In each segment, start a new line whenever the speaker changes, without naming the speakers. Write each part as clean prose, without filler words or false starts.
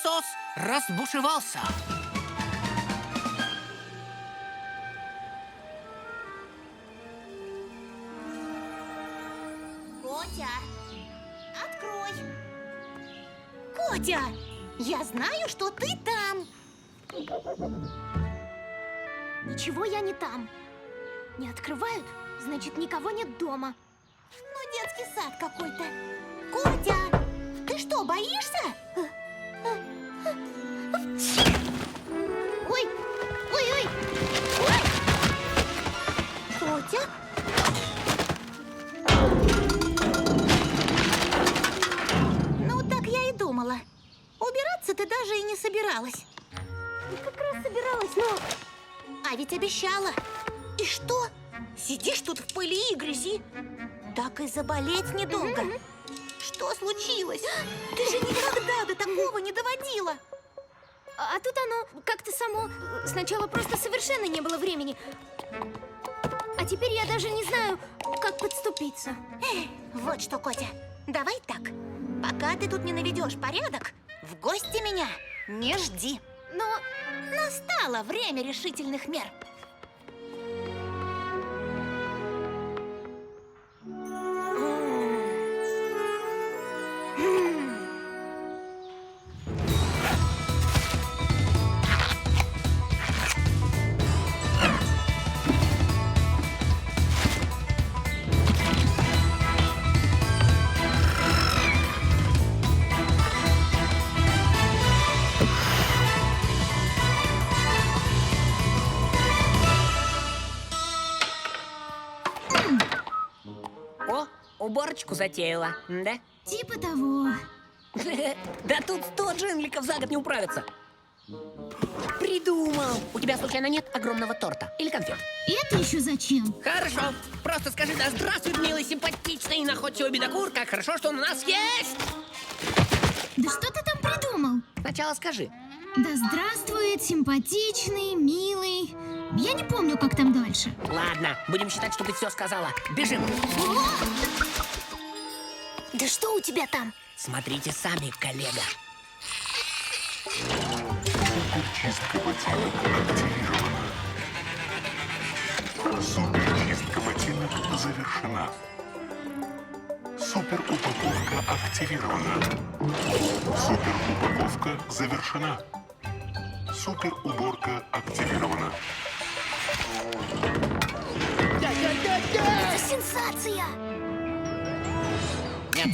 пылесос разбушевался.
Котя, открой. Котя, я знаю, что ты там.
Ничего я не там. Не открывают, значит, никого нет дома.
Ну, детский сад какой-то. Котя, ты что, боишься? Ой, ой, ой, ой. Котя? Ну, так я и думала. Убираться ты даже и не собиралась.
Как раз собиралась, но...
А ведь обещала. И что? Сидишь тут в пыли и грязи? Так и заболеть недолго. Что случилось? Ты же никогда до такого не доводила.
А тут оно как-то само... Сначала просто совершенно не было времени. А теперь я даже не знаю, как подступиться.
Вот что, Котя, давай так. Пока ты тут не наведешь порядок, в гости меня не жди.
Но...
Настало время решительных мер.
О, уборочку затеяла, да?
Типа того.
Да тут 100 джингликов за год не управятся. Придумал! У тебя случайно нет огромного торта или конфет?
Это еще зачем?
Хорошо. Просто скажи: да здравствует, милый, симпатичный и находчивый бедокур. Как хорошо, что он у нас есть!
Да что ты там придумал?
Сначала скажи.
Да здравствует, симпатичный, милый. Я не помню, как там дальше.
Ладно, будем считать, что ты все сказала. Бежим!
Да что у тебя там?
Смотрите сами, коллега.
Суперчистка ботинок активирована. Суперчистка ботинок завершена. Супер упаковка активирована. Супер упаковка завершена. Супер уборка активирована.
Это сенсация!
Нет,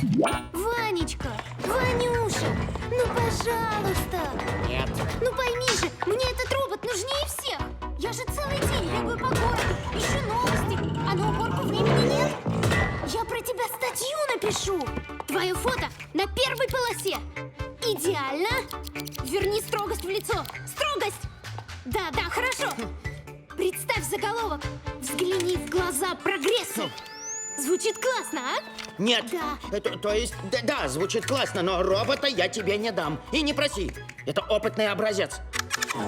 Ванечка, Ванюша, ну пожалуйста!
нет.
Ну пойми же, мне этот робот нужнее всех! Я же целый день бегаю по городу, ищу новости, а на уборку времени нет! Я про тебя статью напишу! Твое фото на первой полосе! Идеально! Верни строгость в лицо! Строгость! Да, да, хорошо! Представь заголовок! Взгляни в глаза прогрессу! Звучит классно, а?
Нет,
Да.
то есть, да, звучит классно, но робота я тебе не дам. И не проси, это опытный образец.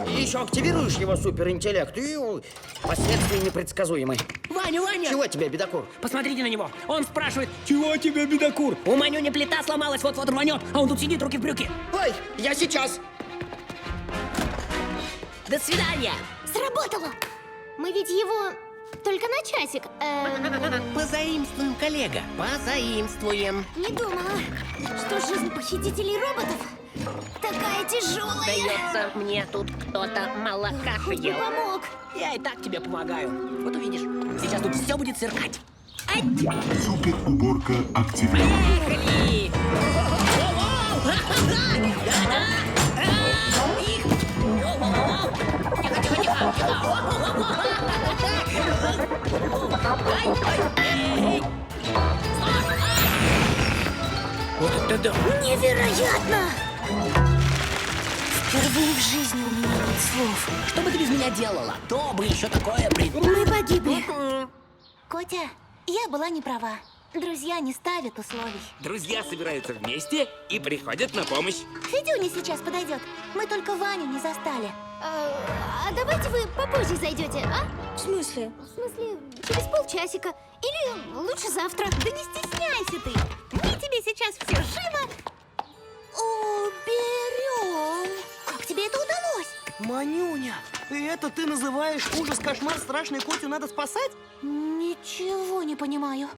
И еще активируешь его суперинтеллект, и последствия непредсказуемы.
Ваня, Ваня!
Чего тебе, бедокур?
Посмотрите на него. Он спрашивает: чего тебе, бедокур? У Манюни плита сломалась, вот-вот рванет, а он тут сидит, руки в брюки.
Ой, я сейчас.
До свидания!
Сработало! Мы ведь его только на часик.
Позаимствуем, коллега, позаимствуем.
Не думала, что жизнь похитителей роботов такая тяжелая.
Дается мне тут кто-то молока
Хоть бы
ел.
помог.
Я и так тебе помогаю. Вот увидишь, сейчас тут все будет сверкать. Ай!
Супер уборка активирована.
Поехали! Тихо, тихо, тихо, тихо! Вот это да!
Невероятно! Впервые в жизни у меня нет слов.
Что бы ты без меня делала? То бы еще такое
Мы погибли.
Котя, я была не права. Друзья не ставят условий.
Друзья собираются вместе и приходят на помощь.
Федюня сейчас подойдет. Мы только Ваню не застали.
А давайте вы попозже зайдете, а? В смысле? В смысле, через полчасика. Или лучше завтра.
Да не стесняйся ты. Мы тебе сейчас все живо уберем.
Манюня, и это ты называешь ужас, кошмар, страшный Котю надо спасать?
Ничего не понимаю.